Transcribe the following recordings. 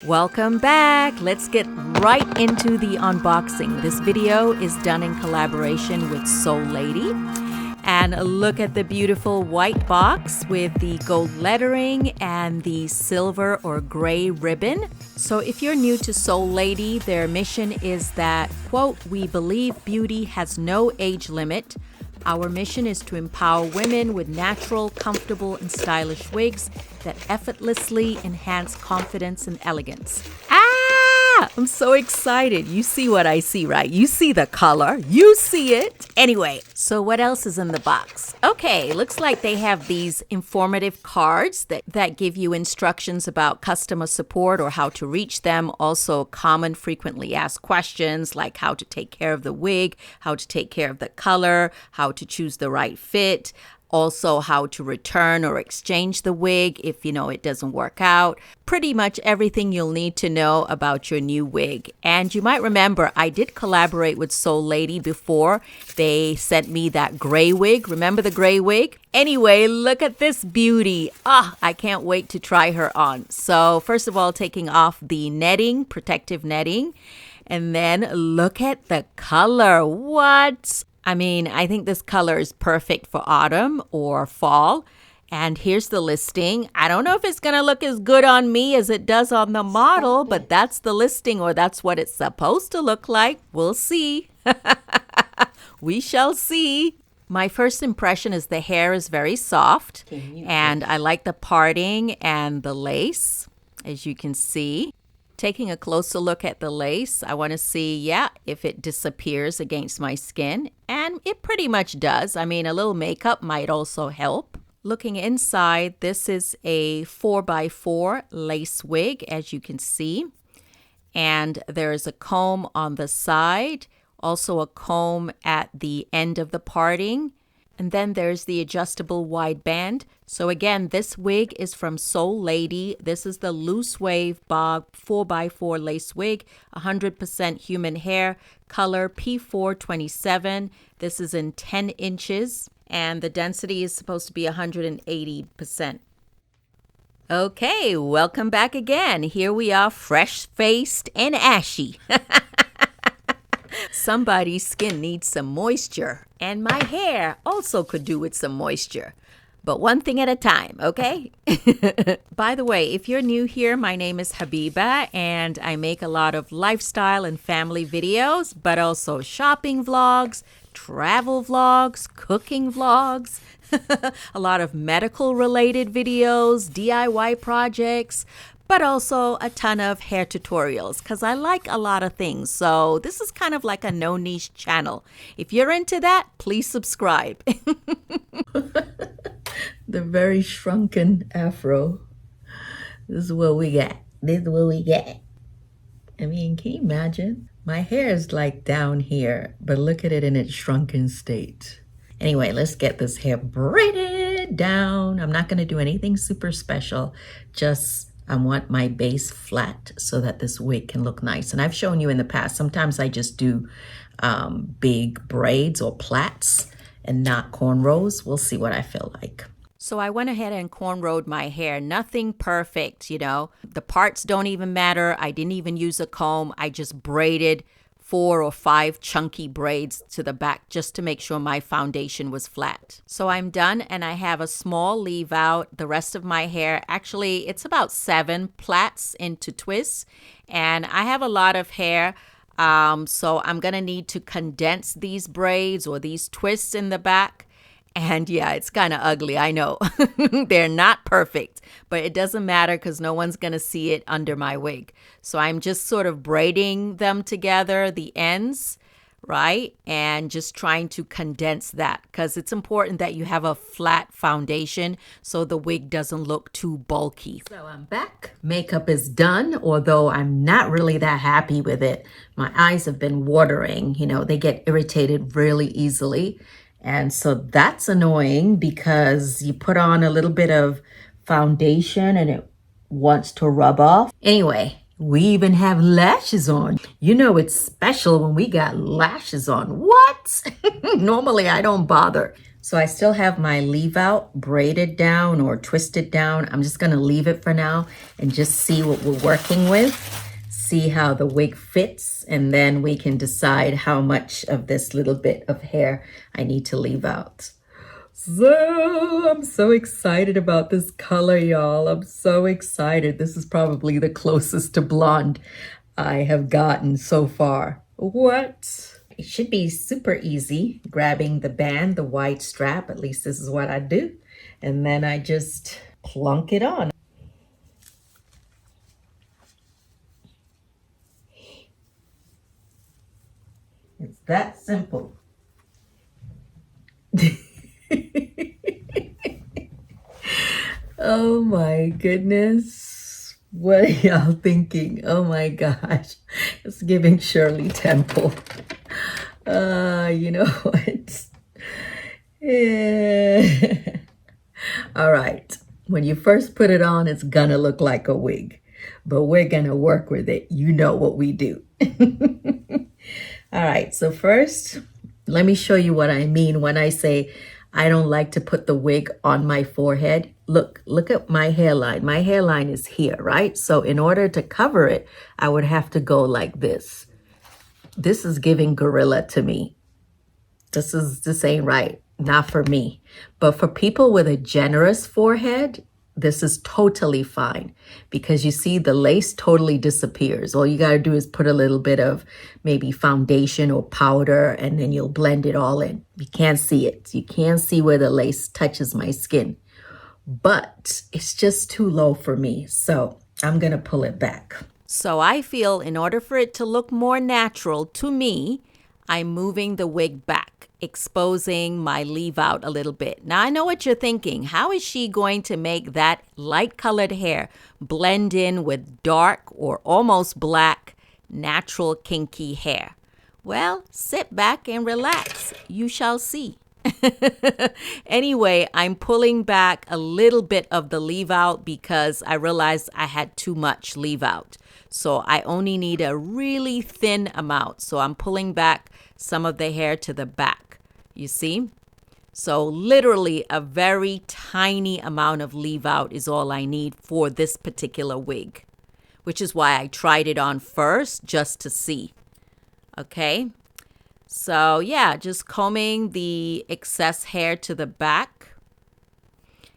Welcome back. Let's get right into the unboxing. This video is done in collaboration with Soul Lady. And look at the beautiful white box with the gold lettering and the silver or gray ribbon. So if you're new to Soul Lady, their mission is that, quote, "We believe beauty has no age limit. Our mission is to empower women with natural, comfortable, and stylish wigs that effortlessly enhance confidence and elegance." I'm so excited. You see what I see, right? You see the color. You see it. Anyway, so what else is in the box? Okay, looks like they have these informative cards that give you instructions about customer support or how to reach them. Also, common frequently asked questions like how to take care of the wig, how to take care of the color, how to choose the right fit. Also, how to return or exchange the wig if it doesn't work out. Pretty much everything you'll need to know about your new wig. And you might remember I did collaborate with Soul Lady before. They sent me that gray wig. Remember the gray wig? Anyway, look at this beauty. I can't wait to try her on. So first of all, taking off the netting, protective netting. And then look at the color. What? I think this color is perfect for autumn or fall. And here's the listing. I don't know if it's going to look as good on me as it does on the model, but that's the listing, or that's what it's supposed to look like. We'll see. We shall see. My first impression is the hair is very soft, and I like the parting and the lace, as you can see. Taking a closer look at the lace, I want to see, if it disappears against my skin. And it pretty much does. A little makeup might also help. Looking inside, this is a 4x4 lace wig, as you can see. And there's a comb on the side, also a comb at the end of the parting. And then there's the adjustable wide band. So again, this wig is from Soul Lady. This is the loose wave bob 4x4 lace wig, 100% human hair, color P427. This is in 10 inches, and the density is supposed to be 180%. Okay, welcome back again. Here we are, fresh-faced and ashy. Somebody's skin needs some moisture, and my hair also could do with some moisture. But one thing at a time, okay? By the way, if you're new here, my name is Habiba, and I make a lot of lifestyle and family videos, but also shopping vlogs, travel vlogs, cooking vlogs, a lot of medical-related videos, DIY projects, but also a ton of hair tutorials because I like a lot of things. So this is kind of like a no niche channel. If you're into that, please subscribe. The very shrunken afro. This is what we got. This is what we got. Can you imagine? My hair is like down here, but look at it in its shrunken state. Anyway, let's get this hair braided down. I'm not going to do anything super special. I want my base flat so that this wig can look nice. And I've shown you in the past, sometimes I just do big braids or plaits and not cornrows. We'll see what I feel like. So I went ahead and cornrowed my hair. Nothing perfect, The parts don't even matter. I didn't even use a comb. I just braided 4 or 5 chunky braids to the back just to make sure my foundation was flat. So I'm done, and I have a small leave out. The rest of my hair, actually, it's about 7 plaits into twists, and I have a lot of hair, so I'm gonna need to condense these braids or these twists in the back. And yeah, it's kind of ugly, I know. They're not perfect, but it doesn't matter because no one's going to see it under my wig. So I'm just sort of braiding them together, the ends, right? And just trying to condense that because it's important that you have a flat foundation so the wig doesn't look too bulky. So I'm back. Makeup is done, although I'm not really that happy with it. My eyes have been watering. They get irritated really easily. And so that's annoying because you put on a little bit of foundation and it wants to rub off. Anyway, we even have lashes on. It's special when we got lashes on. What? Normally I don't bother. So I still have my leave out braided down or twisted down. I'm just gonna leave it for now and just see what we're working with, see how the wig fits, and then we can decide how much of this little bit of hair I need to leave out. So I'm so excited about this color, y'all. I'm so excited. This is probably the closest to blonde I have gotten so far. What? It should be super easy grabbing the band, the white strap. At least this is what I do. And then I just plunk it on. It's that simple. Oh my goodness. What are y'all thinking? Oh my gosh. It's giving Shirley Temple. You know what? Yeah. All right. When you first put it on, it's gonna look like a wig, but we're gonna work with it. You know what we do. All right. So first, let me show you what I mean when I say I don't like to put the wig on my forehead. Look at my hairline. My hairline is here, right? So in order to cover it, I would have to go like this. This is giving gorilla to me. This ain't right. Not for me. But for people with a generous forehead, this is totally fine because you see the lace totally disappears. All you got to do is put a little bit of maybe foundation or powder and then you'll blend it all in. You can't see it. You can't see where the lace touches my skin. But it's just too low for me. So I'm going to pull it back. So I feel in order for it to look more natural to me, I'm moving the wig back, exposing my leave out a little bit. Now I know what you're thinking. How is she going to make that light colored hair blend in with dark or almost black, natural kinky hair? Well, sit back and relax. You shall see. Anyway, I'm pulling back a little bit of the leave out because I realized I had too much leave out. So I only need a really thin amount. So I'm pulling back some of the hair to the back. You see? So literally a very tiny amount of leave out is all I need for this particular wig, which is why I tried it on first just to see. Okay? So yeah, just combing the excess hair to the back.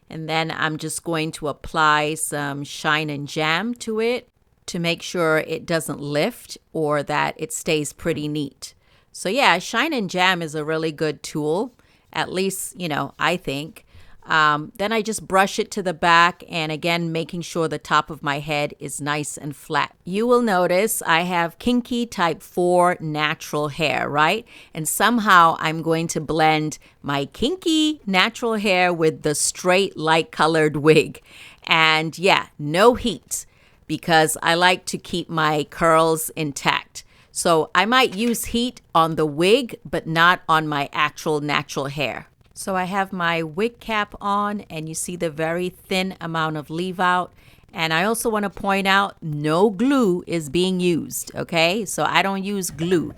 And then I'm just going to apply some Shine and Jam to it to make sure it doesn't lift or that it stays pretty neat. So yeah, Shine and Jam is a really good tool, at least, I think. Then I just brush it to the back and again, making sure the top of my head is nice and flat. You will notice I have kinky type 4 natural hair, right? And somehow I'm going to blend my kinky natural hair with the straight light colored wig. And yeah, no heat because I like to keep my curls intact. So I might use heat on the wig, but not on my actual natural hair. So I have my wig cap on and you see the very thin amount of leave out. And I also want to point out no glue is being used, okay? So I don't use glue.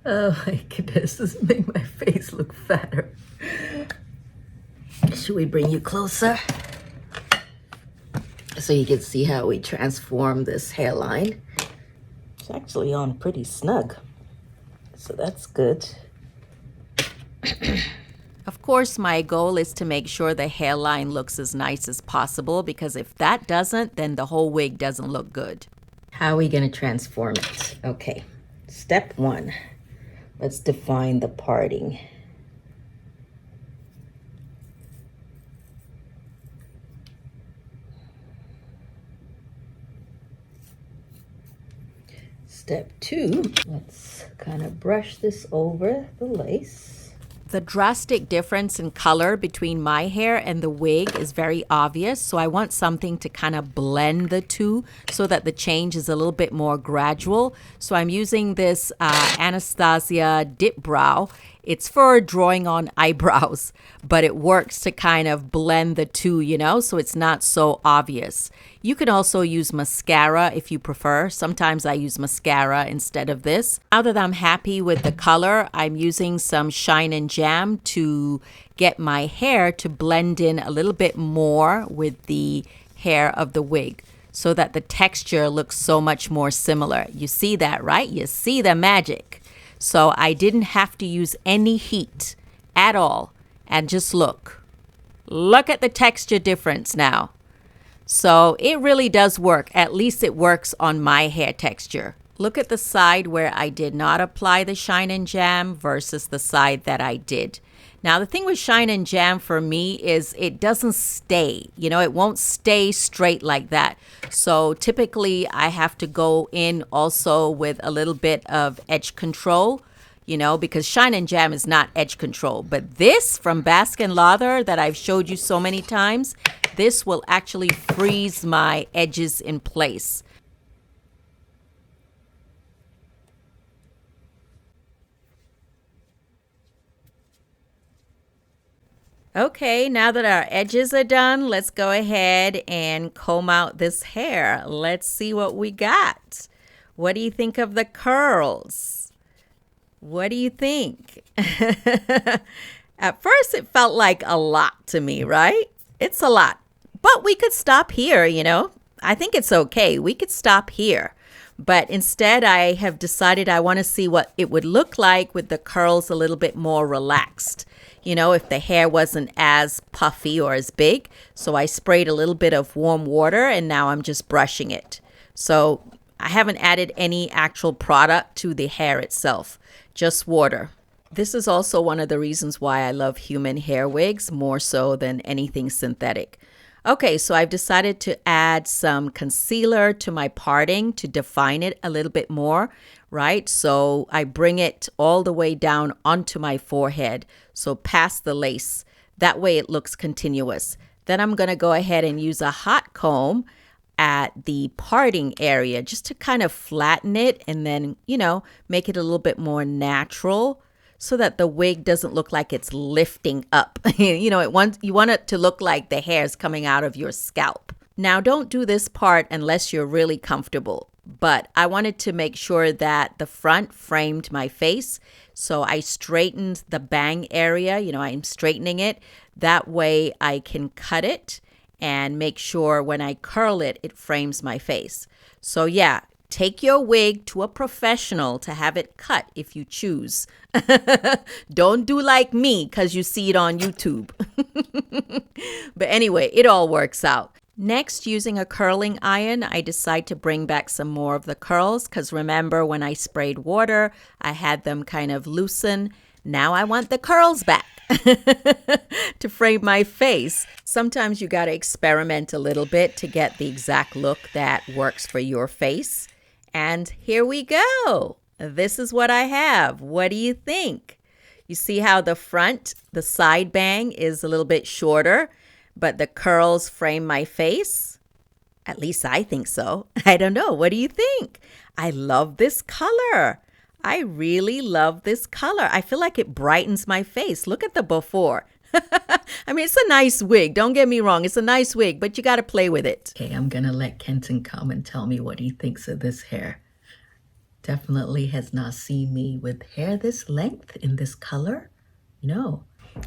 Oh my goodness, this makes my face look fatter. Should we bring you closer? So you can see how we transform this hairline. It's actually on pretty snug. So that's good. Of course, my goal is to make sure the hairline looks as nice as possible because if that doesn't, then the whole wig doesn't look good. How are we going to transform it? Okay, step 1. Let's define the parting. Step 2, let's kind of brush this over the lace. The drastic difference in color between my hair and the wig is very obvious. So I want something to kind of blend the two so that the change is a little bit more gradual. So I'm using this Anastasia Dip Brow It's for drawing on eyebrows, but it works to kind of blend the two, you know, so it's not so obvious. You can also use mascara if you prefer. Sometimes I use mascara instead of this. Now that I'm happy with the color, I'm using some Shine and Jam to get my hair to blend in a little bit more with the hair of the wig, so that the texture looks so much more similar. You see that, right? You see the magic. So I didn't have to use any heat at all. And just look. Look at the texture difference now. So it really does work. At least it works on my hair texture. Look at the side where I did not apply the Shine and Jam versus the side that I did. Now, the thing with Shine and Jam for me is it doesn't stay. You know, it won't stay straight like that. So typically I have to go in also with a little bit of edge control, you know, because Shine and Jam is not edge control. But this from Baskin Lather that I've showed you so many times, this will actually freeze my edges in place. Okay, now that our edges are done, let's go ahead and comb out this hair. Let's see what we got. What do you think of the curls? What do you think? At first, it felt like a lot to me, right? It's a lot. But we could stop here, you know. I think it's okay. We could stop here. But instead, I have decided I want to see what it would look like with the curls a little bit more relaxed. You know, if the hair wasn't as puffy or as big. So I sprayed a little bit of warm water and now I'm just brushing it. So I haven't added any actual product to the hair itself, just water. This is also one of the reasons why I love human hair wigs more so than anything synthetic. Okay, so I've decided to add some concealer to my parting to define it a little bit more, right? So I bring it all the way down onto my forehead, so past the lace. That way it looks continuous. Then I'm going to go ahead and use a hot comb at the parting area just to kind of flatten it and then, you know, make it a little bit more natural, so that the wig doesn't look like it's lifting up. You know, you want it to look like the hair is coming out of your scalp. Now, don't do this part unless you're really comfortable. But I wanted to make sure that the front framed my face. So I straightened the bang area. You know, I'm straightening it. That way I can cut it and make sure when I curl it, it frames my face. So yeah. Take your wig to a professional to have it cut if you choose. Don't do like me because you see it on YouTube. But anyway, it all works out. Next, using a curling iron, I decide to bring back some more of the curls because remember when I sprayed water, I had them kind of loosen. Now I want the curls back to frame my face. Sometimes you got to experiment a little bit to get the exact look that works for your face. And here we go. This is what I have. What do you think? You see how the front, the side bang is a little bit shorter, but the curls frame my face? At least I think so. I don't know. What do you think? I love this color. I really love this color. I feel like it brightens my face. Look at the before. I mean, it's a nice wig. Don't get me wrong. It's a nice wig, but you got to play with it. Okay, I'm going to let Kenton come and tell me what he thinks of this hair. Definitely has not seen me with hair this length in this color. No,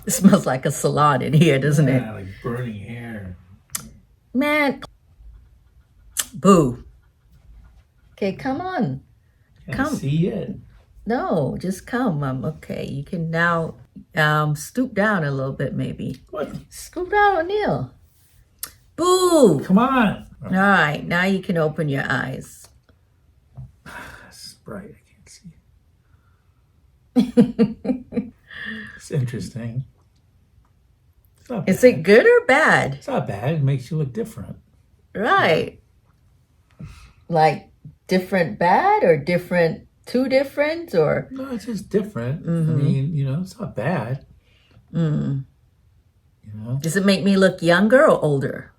it smells like a salon in here, doesn't it? Yeah, like burning hair. Man, boo. Okay, come on. Can't see it. No, just come. Okay, you can now stoop down a little bit, maybe. What? Scoop down, O'Neill. Boo! Come on. All right, now you can open your eyes. This is bright. I can't see. It's interesting. It's not bad. Is it good or bad? It's not bad. It makes you look different. Right. Like different bad or different too different or? No, it's just different. I mean, you know, it's not bad. You know? Does it make me look younger or older?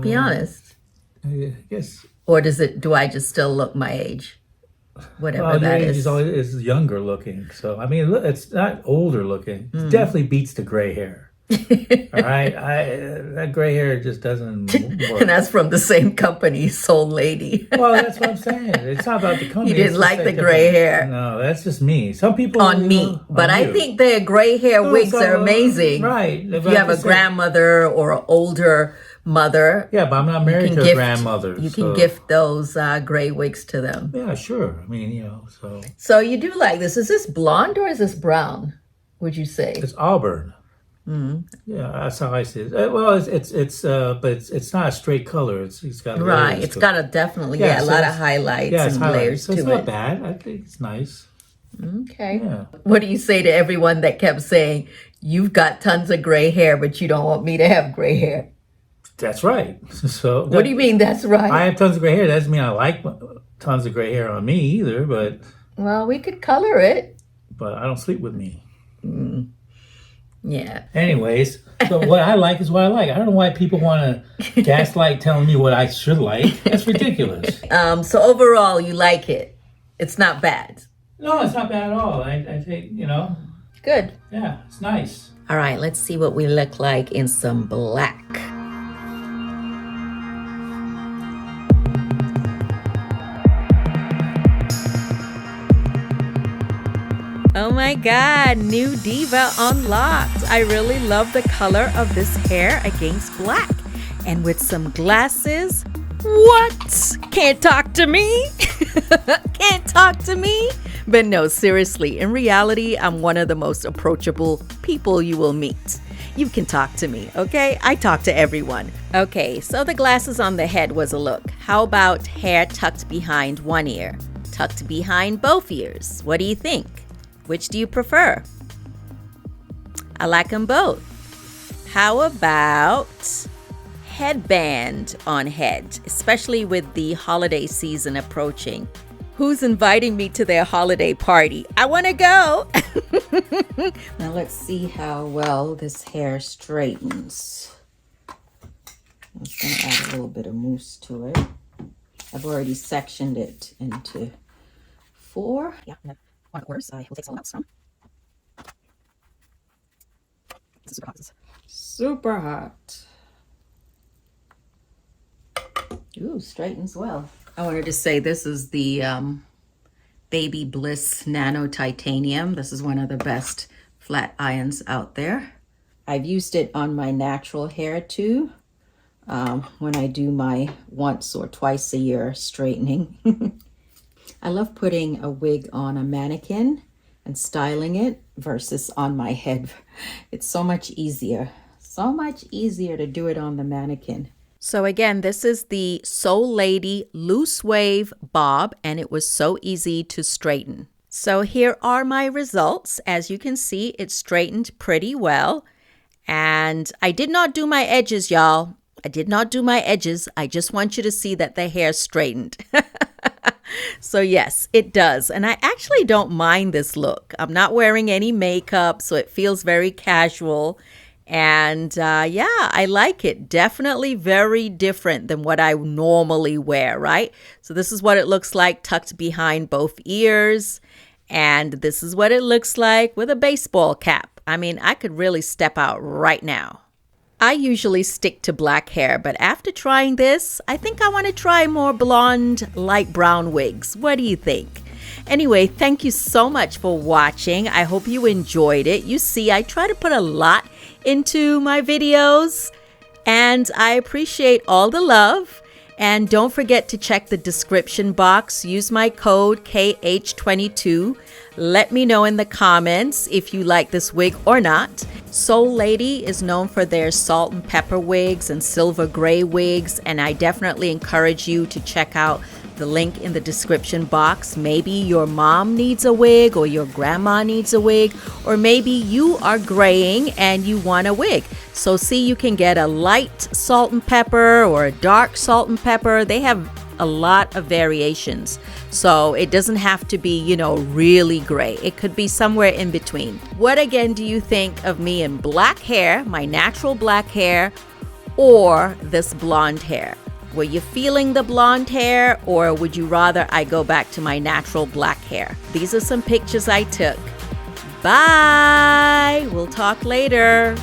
Be honest. I guess. Or do I just still look my age? whatever that your age is. is younger looking. So I mean, it's not older looking. It definitely beats the gray hair. All right, that gray hair just doesn't work. And that's from the same company, Soul Lady. Well, that's what I'm saying. It's not about the company. You didn't like the gray hair. No, that's just me. Some people On me. But I think their gray hair wigs are amazing. Right. If you have a grandmother or an older mother. Yeah, but I'm not married to a grandmother. You can gift those gray wigs to them. Yeah, sure. I mean, so. So you do like this. Is this blonde or is this brown, would you say? It's auburn. Yeah, that's how I see it. Well, but it's not a straight color. It's got right. It's got a definitely a lot of highlights and layers to it. It's not bad. I think it's nice. Okay. Yeah. What do you say to everyone that kept saying you've got tons of gray hair, but you don't want me to have gray hair? That's right. So what do you mean? That's right. I have tons of gray hair. That doesn't mean I like tons of gray hair on me either. But well, we could color it. But I don't sleep with me. Yeah. Anyways, so what I like is what I like. I don't know why people want to gaslight telling me what I should like. That's ridiculous. So overall, you like it. It's not bad. No, it's not bad at all. I think, Good. Yeah, it's nice. All right, let's see what we look like in some black. Oh my God, new diva unlocked. I really love the color of this hair against black. And with some glasses, what? Can't talk to me? Can't talk to me? But no, seriously, in reality, I'm one of the most approachable people you will meet. You can talk to me, okay? I talk to everyone. Okay, so the glasses on the head was a look. How about hair tucked behind one ear? Tucked behind both ears? What do you think? Which do you prefer? I like them both. How about headband on head, especially with the holiday season approaching? Who's inviting me to their holiday party? I want to go. Now let's see how well this hair straightens. I'm just going to add a little bit of mousse to it. I've already sectioned it into 4. Yeah. 1/4. I will take some out from. This is super hot. Super hot. Ooh, straightens well. I wanted to say this is the Baby Bliss Nano Titanium. This is one of the best flat irons out there. I've used it on my natural hair too, when I do my once or twice a year straightening. I love putting a wig on a mannequin and styling it versus on my head. It's so much easier to do it on the mannequin. So again, this is the Soul Lady Loose Wave Bob, and it was so easy to straighten. So here are my results. As you can see, it straightened pretty well. And I did not do my edges, y'all. I did not do my edges. I just want you to see that the hair straightened. So yes, it does. And I actually don't mind this look. I'm not wearing any makeup, so it feels very casual. And yeah, I like it. Definitely very different than what I normally wear, right? So this is what it looks like tucked behind both ears. And this is what it looks like with a baseball cap. I mean, I could really step out right now. I usually stick to black hair, but after trying this, I think I want to try more blonde, light brown wigs. What do you think? Anyway, thank you so much for watching. I hope you enjoyed it. You see, I try to put a lot into my videos, and I appreciate all the love. And don't forget to check the description box. Use my code KH22. Let me know in the comments if you like this wig or not. Soul Lady is known for their salt and pepper wigs and silver gray wigs, and I definitely encourage you to check out the link in the description box. Maybe your mom needs a wig, or your grandma needs a wig, or maybe you are graying and you want a wig. So see, you can get a light salt and pepper or a dark salt and pepper. They have a lot of variations. So it doesn't have to be, really gray. It could be somewhere in between. What again do you think of me in black hair, my natural black hair, or this blonde hair? Were you feeling the blonde hair, or would you rather I go back to my natural black hair? These are some pictures I took. Bye! We'll talk later.